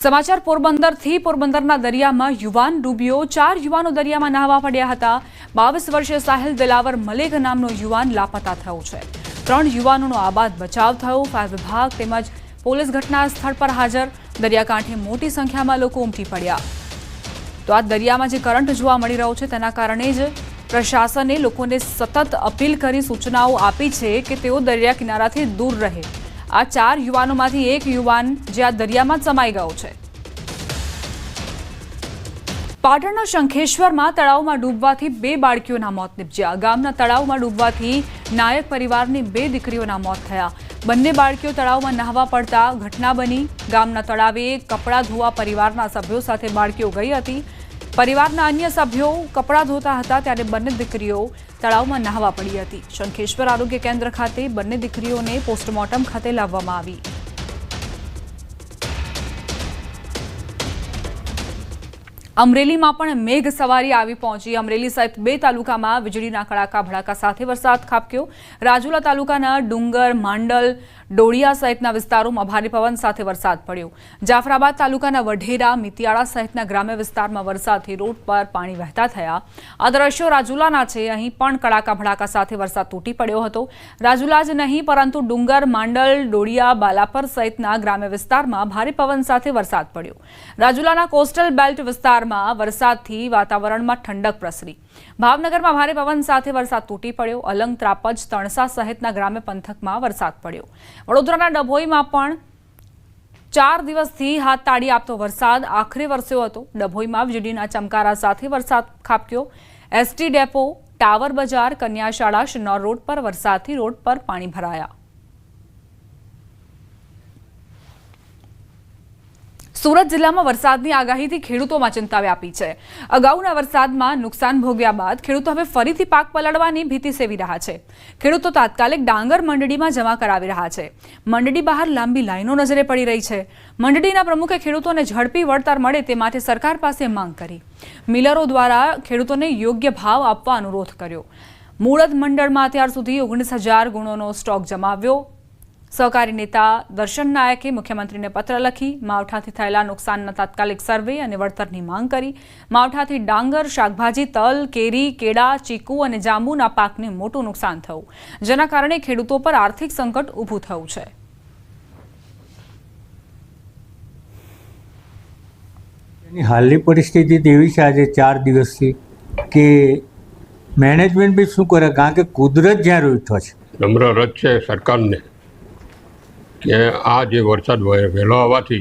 સમાચાર પોરબંદરથી પોરબંદરના દરિયામાં યુવાન ડૂબ્યો। 4 યુવાનો દરિયામાં નહાવા પડ્યા હતા। 22 વર્ષીય સાહિલ દિલાવર મલેક નામનો યુવાન લાપતા થયો છે। 3 યુવાનોનો આબાદ બચાવ થયો। ફાયર વિભાગ તેમજ પોલીસ ઘટના સ્થળ પર હાજર। દરિયાકાંઠે મોટી સંખ્યામાં લોકો ઉમટી પડ્યા। તો આ દરિયામાં જે કરંટ જોવા મળી રહ્યો છે તેના કારણે જ પ્રશાસને લોકોને સતત અપીલ કરી સૂચનાઓ આપી છે કે તેઓ દરિયા કિનારાથી દૂર રહે। આ 4 યુવાનોમાંથી એક યુવાન જે આ દરિયામાં સમાઈ ગયો છે। પાટણના શંખેશ્વરમાં તળાવમાં ડૂબવાથી 2 બાળકીઓના મોત નિપજ્યા। ગામના તળાવમાં ડૂબવાથી નાયક પરિવારની 2 દીકરીઓના મોત થયા। બંને બાળકીઓ તળાવમાં નહાવા પડતા ઘટના બની। ગામના તળાવે કપડાં ધોવા પરિવારના સભ્યો સાથે બાળકીઓ ગઈ હતી। પરિવારના અન્ય સભ્યો કપડાં ધોતા હતા ત્યારે બંને દીકરીઓ તળાવમાં નહાવા પડી હતી। શંખેશ્વર આરોગ્ય કેન્દ્ર ખાતે બંને દીકરીઓને પોસ્ટમોર્ટમ ખાતે લાવવામાં આવી। અમરેલીમાં પણ મેઘ સવારી આવી પહોંચી। અમરેલી સહિત 2 તાલુકામાં વીજળીના કડાકા ભડાકા સાથે વરસાદ ખાબક્યો। રાજુલા તાલુકાના ડુંગર, માંડલ, ડોળિયા સહિતના વિસ્તારોમાં ભારે પવન સાથે વરસાદ પડ્યો। જાફરાબાદ તાલુકાના વઢેરા, મિતિયાળા સહિતના ગ્રામ્ય વિસ્તારમાં વરસાદથી રોડ પર પાણી વહેતા થયા। આ દ્રશ્યો રાજુલાના છે। અહીં પણ કડાકા ભડાકા સાથે વરસાદ તૂટી પડ્યો હતો। રાજુલા જ નહીં પરંતુ ડુંગર, માંડલ, ડોળિયા, બાલાપર સહિતના ગ્રામ્ય વિસ્તારમાં ભારે પવન સાથે વરસાદ પડ્યો। રાજુલાના કોસ્ટલ બેલ્ટ વિસ્તારમાં વરસાદથી વાતાવરણમાં ઠંડક પ્રસરી। ભાવનગરમાં ભારે પવન સાથે વરસાદ તૂટી પડ્યો। અલંગ, ત્રાપજ, તણસા સહિતના ગ્રામ્ય પંથકમાં વરસાદ પડ્યો। વડોદરાના ડભોઈમાં પણ 4 દિવસથી હાથ તાળી આપતો વરસાદ આખરે વરસ્યો હતો। ડભોઈમાં વીજળીના ચમકારા સાથે વરસાદ ખાબક્યો। એસટી ડેપો, ટાવર બજાર, કન્યા શાળા, શિનોર રોડ પર વરસાદથી રોડ પર પાણી ભરાયા। સુરત જિલ્લામાં વરસાદની આગાહીથી ખેડૂતોમાં ચિંતા વ્યાપી છે। અગાઉના વરસાદમાં નુકસાન ભોગ્યા બાદ ખેડૂતો હવે ફરીથી પાક પલળવાની ભીતિ સેવી રહ્યા છે। ખેડૂતો તાત્કાલિક ડાંગર મંડળીમાં જમા કરાવી રહ્યા છે। મંડળી બહાર લાંબી લાઈનો નજરે પડી રહી છે। મંડળીના પ્રમુખે ખેડૂતોને ઝડપી વળતર મળે તે માટે સરકાર પાસે માંગ કરી। મિલરો દ્વારા ખેડૂતોને યોગ્ય ભાવ આપવા અનુરોધ કર્યો। મૂળદ મંડળમાં અત્યાર સુધી 19,000 ગુણોનો સ્ટોક જમાવ્યો। સહકારી નેતા દર્શન નાયકે મુખ્યમંત્રીને પત્ર લખી માવઠાથી થયેલા નુકસાનના તાત્કાલિક સર્વે અને વળતરની માંગ કરી। માવઠાથી ડાંગર, શાકભાજી, તલ, કેરી, કેળા, ચીકુ અને જાંબુના પાકને મોટું નુકસાન થયું, જેના કારણે ખેડૂતો પર આર્થિક સંકટ ઊભું થયું છે। હાલની પરિસ્થિતિ એવી છે આજે 4 દિવસથી કે મેનેજમેન્ટ બી શું કરે, કારણ કે કુદરત જ્યાં રૂઠો છે। નમ્ર રજ છે સરકારને કે આ જે વરસાદ વહેલો આવવાથી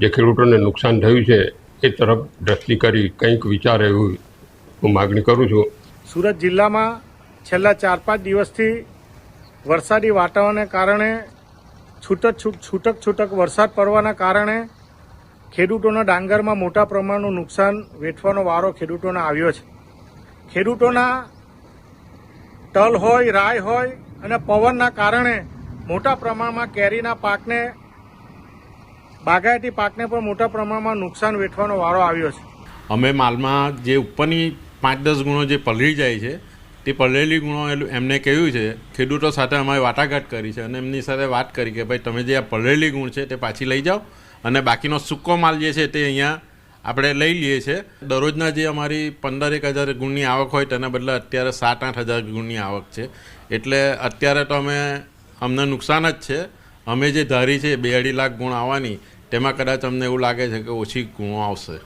જે ખેડૂતોને નુકસાન થયું છે એ તરફ દ્રષ્ટિ કરી કંઈક વિચારે એવું હું માગણી કરું છું। સુરત જિલ્લામાં છેલ્લા 4-5 દિવસથી વરસાદી વાતાવરણને કારણે છૂટક વરસાદ પડવાના કારણે ખેડૂતોના ડાંગરમાં મોટા પ્રમાણનું નુકસાન વેઠવાનો વારો ખેડૂતોને આવ્યો છે। ખેડૂતોના તલ હોય, રાઈ હોય અને પવનના કારણે મોટા પ્રમાણમાં કેરીના પાકને, બાગાયતી પાકને પણ મોટા પ્રમાણમાં નુકસાન વેઠવાનો વારો આવ્યો છે। અમે માલમાં જે ઉપરની 5-10 ગુણો જે પલળી જાય છે તે પલળેલી ગુણો એમને કહ્યું છે। ખેડૂતો સાથે અમારે વાટાઘાટ કરી છે અને એમની સાથે વાત કરી કે ભાઈ તમે જે આ પલળેલી ગુણ છે તે પાછી લઈ જાઓ અને બાકીનો સૂકો માલ જે છે તે અહીંયા આપણે લઈ લઈએ છીએ। દરરોજના જે અમારી 15,000 ગુણની આવક હોય તેના બદલે અત્યારે 7-8 હજાર ગુણની આવક છે। એટલે અત્યારે તો અમને નુકસાન જ છે। અમે જે ધારી છે 2-2.5 લાખ ગુણ આવવાની, તેમાં કદાચ અમને એવું લાગે છે કે ઓછી ગુણો આવશે।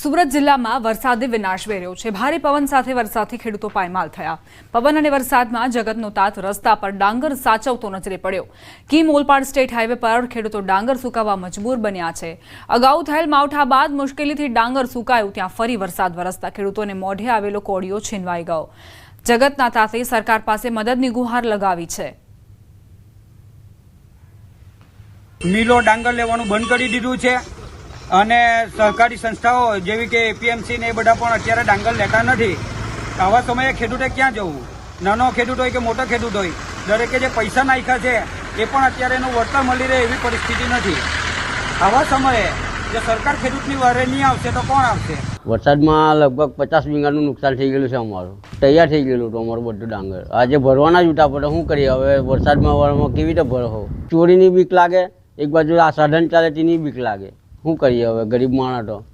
સુરત જિલ્લામાં વરસાદે વિનાશ વેર્યો છે। ભારે પવન સાથે વરસાદથી ખેડૂતો પાયમાલ થયા। પવન અને વરસાદમાં જગતનો તાત રસ્તા પર ડાંગર સાચવતો નજરે પડ્યો। કીમ ઓલપાડ સ્ટેટ હાઈવે પર ખેડૂતો ડાંગર સુકાવવા મજબૂર બન્યા છે। અગાઉ થયેલ માવઠા બાદ મુશ્કેલીથી ડાંગર સુકાયું ત્યાં ફરી વરસાદ વરસતા ખેડૂતોને મોઢે આવેલો કોળિયો છીનવાઈ ગયો। જગતના તાતે સરકાર પાસે મદદની ગુહાર લગાવી છે। મિલો ડાંગર લેવાનું બંધ કરી દીધું છે અને સહકારી સંસ્થાઓ જેવી કે એપીએમસી ને એ બધા પણ અત્યારે ડાંગર લેતા નથી। આવા સમયે ખેડૂતે ક્યાં જવું? નાનો ખેડૂત હોય કે મોટો ખેડૂત હોય, દરેકે જે પૈસા નાખ્યા છે એ પણ અત્યારે એનું વળતર મળી રહે એવી પરિસ્થિતિ નથી। આવા સમયે જો સરકાર ખેડૂતની વારે નહીં આવશે તો કોણ આવશે? વરસાદમાં લગભગ 50 વીઘાનું નુકસાન થઈ ગયેલું છે। અમારું તૈયાર થઈ ગયેલું હતું અમારું બધું ડાંગર। આજે ભરવાના જ ઉઠા પડે, શું કરીએ હવે? વરસાદમાં કેવી રીતે ભરો? ચોરીની બીક લાગે, એક બાજુ આ સાધન ચાલે તેની બીક લાગે. શું કરીએ હવે ગરીબ માણસ તો.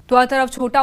તો આ તરફ છોટા